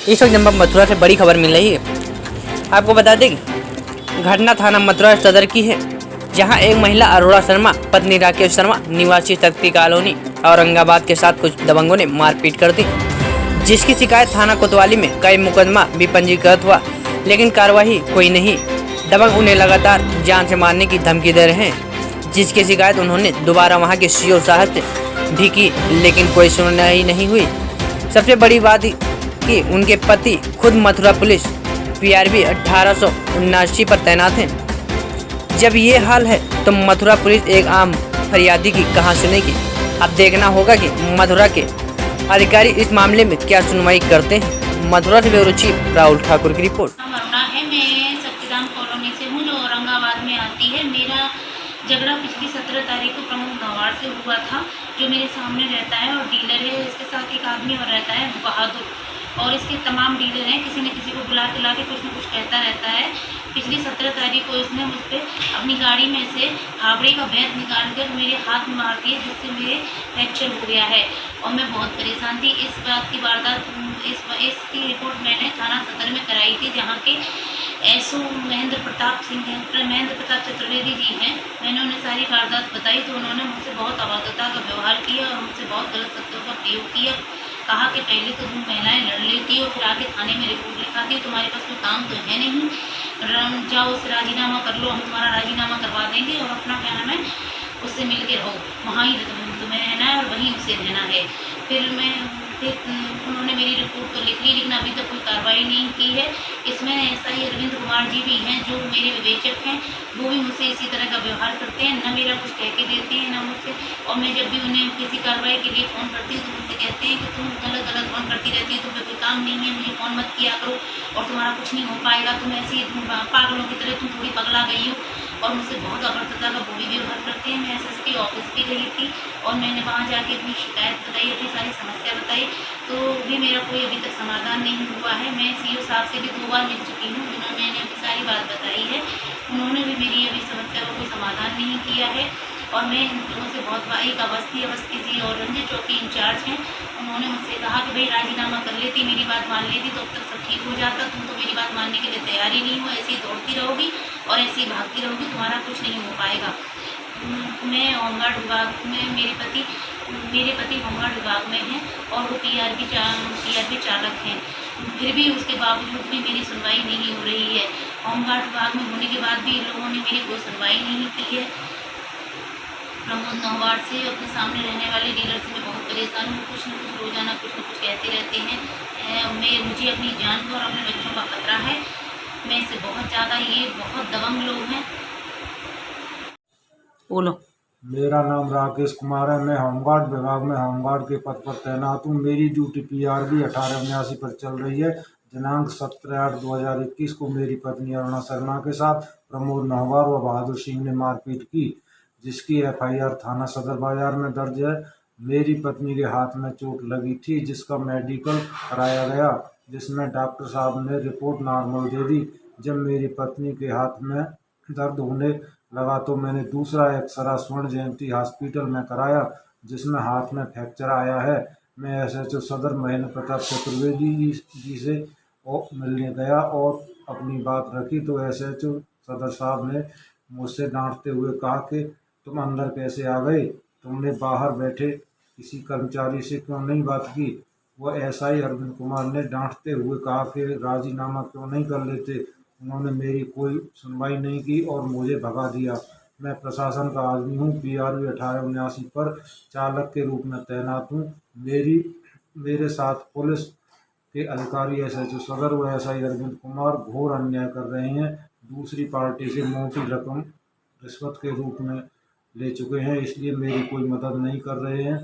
इस वक्त जनपद मथुरा से बड़ी खबर मिल रही है। आपको बता दें कि घटना थाना मथुरा सदर की है, जहां एक महिला अरोड़ा शर्मा पत्नी राकेश शर्मा निवासी तख्ती कॉलोनी औरंगाबाद के साथ कुछ दबंगों ने मारपीट कर दी, जिसकी शिकायत थाना कोतवाली में कई मुकदमा भी पंजीकृत हुआ, लेकिन कार्रवाई कोई नहीं। दबंग उन्हें लगातार जान से मारने की धमकी दे रहे हैं, जिसकी शिकायत उन्होंने दोबारा वहां के सीओ साहब से भी की, लेकिन कोई सुनवाई नहीं हुई। सबसे बड़ी बात कि उनके पति खुद मथुरा पुलिस PRB 1879 पर तैनात हैं। जब ये हाल है तो मथुरा पुलिस एक आम फरियादी की कहां सुनेगी। अब देखना होगा कि मथुरा के अधिकारी इस मामले में क्या सुनवाई करते हैं। मथुरा से ब्यूरो चीफ राहुल ठाकुर की रिपोर्ट। वरना है, मैं सत्यधाम कॉलोनी से हूँ जो औरंगाबाद में आती है। मेरा झगड़ा पिछली 17 तारीख को प्रमुख गंवार से हुआ था, जो मेरे सामने रहता है और डीलर है। इसके साथ एक आदमी और रहता है बहादुर, और इसके तमाम डीलर हैं। किसी न किसी को बुला के कुछ न कुछ कहता रहता है। पिछली 17 तारीख को इसने मुझ पर अपनी गाड़ी में से फावड़े का बैग निकाल कर मेरे हाथ में मार दिया, जिससे मेरे फ्रैक्चर हो गया है और मैं बहुत परेशान थी। इस बात की वारदात इसकी रिपोर्ट मैंने थाना सदर में कराई थी, जहाँ के SO महेंद्र प्रताप चतुर्वेदी जी हैं। मैंने उन्हें सारी वारदात बताई तो उन्होंने मुझसे बहुत अभद्रता का व्यवहार किया और मुझसे बहुत गलत शब्दों का प्रयोग किया। कहा कि पहले तो तुम महिलाएं लड़ लेती हो, फिर आके थाने में रिपोर्ट लिखाती हो, तुम्हारे पास कोई काम तो है नहीं, जाओ उससे राजीनामा कर लो, हम तुम्हारा राजीनामा करवा देंगे और अपना क्या नाम है उससे मिल के रहो, वहाँ ही तुम्हें रहना है और वहीं उसे रहना है। फिर उन्होंने मेरी रिपोर्ट तो लिख ली, लेकिन अभी तक कोई कार्रवाई नहीं की है। इसमें SI अरविंद कुमार जी भी हैं जो मेरे विवेचक हैं, वो भी मुझसे इसी तरह का व्यवहार करते हैं, ना मेरा कुछ कह के देते हैं ना मुझसे। और मैं जब भी उन्हें किसी कार्रवाई के लिए फ़ोन करती हूँ तो मुझसे कहते हैं कि तुम गलत फ़ोन करती रहती है, तुम्हें कोई काम नहीं है, मुझे फ़ोन मत किया करो और तुम्हारा कुछ नहीं हो पाएगा, तुम ऐसी पागलों की तरह तुम थोड़ी पगला गई हो। और मुझसे बहुत अभद्रता का बुरी व्यवहार करते हैं। मैं SSP ऑफिस भी गई थी और मैंने वहाँ जाके अपनी शिकायत बताई, अपनी सारी समस्या बताई, तो भी मेरा कोई अभी तक समाधान नहीं हुआ है। मैं CO साहब से भी 2 बार मिल चुकी हूँ, जिन्होंने मैंने अपनी सारी बात बताई है। उन्होंने भी मेरी अभी समस्या का कोई समाधान नहीं किया है। और मैं इन लोगों से बहुत एक अवस्थी जी और रंजन चौकी इंचार्ज हैं, उन्होंने मुझसे कहा कि भाई राजीनामा कर लेती, मेरी बात मान लेती तो अब तक सब ठीक हो जाता। तुम तो मेरी बात मानने के लिए तैयार ही नहीं हो, ऐसे ही दौड़ती रहोगी और ऐसे ही भागती रहोगी, तुम्हारा कुछ नहीं हो पाएगा। मैं होमगार्ड विभाग में, मेरे पति होमगार्ड विभाग में हैं और वो PRB चालक हैं। फिर भी उसके बावजूद भी मेरी सुनवाई नहीं हो रही है। होमगार्ड विभाग में होने के बाद भी इन लोगों ने मेरी कोई सुनवाई नहीं की है। प्रमोद नौवार से, अपने सामने रहने वाले डीलर से मैं बहुत परेशान हूँ। कुछ न कुछ रोजाना कुछ न कुछ कहते रहते हैं। मुझे अपनी जान को और अपने बच्चों का खतरा है। मैं इससे बहुत ज़्यादा, ये बहुत दबंग लोग हैं। बोलो। मेरा नाम राकेश कुमार है। मैं होमगार्ड विभाग में होमगार्ड के पद पर तैनात हूँ। मेरी ड्यूटी PRB 1879 पर चल रही है। दिनांक 17/8/2021 को मेरी पत्नी अरुणा शर्मा के साथ प्रमोद नौवार व बहादुर सिंह ने मारपीट की, जिसकी FIR थाना सदर बाजार में दर्ज है। मेरी पत्नी के हाथ में चोट लगी थी, जिसका मेडिकल कराया गया, जिसमें डॉक्टर साहब ने रिपोर्ट नॉर्मल दे दी। जब मेरी पत्नी के हाथ में दर्द होने लगा तो मैंने दूसरा एक्सरा स्वर्ण जयंती हॉस्पिटल में कराया, जिसमें हाथ में फ्रैक्चर आया है। मैं SHO सदर महेंद्र प्रताप चतुर्वेदी जी से मिलने गया और अपनी बात रखी तो SHO सदर साहब ने मुझसे डांटते हुए कहा कि तुम अंदर कैसे आ गए, तुमने बाहर बैठे किसी कर्मचारी से क्यों नहीं बात की। वह SI अरविंद कुमार ने डांटते हुए कहा कि राजीनामा क्यों नहीं कर लेते। उन्होंने मेरी कोई सुनवाई नहीं की और मुझे भगा दिया। मैं प्रशासन का आदमी हूँ, PRB 1879 पर चालक के रूप में तैनात हूँ। मेरे साथ पुलिस के अधिकारी SHO सदर व SI अरविंद कुमार घोर अन्याय कर रहे हैं। दूसरी पार्टी से मोटी रकम रिश्वत के रूप में ले चुके हैं, इसलिए मेरी कोई मदद नहीं कर रहे हैं।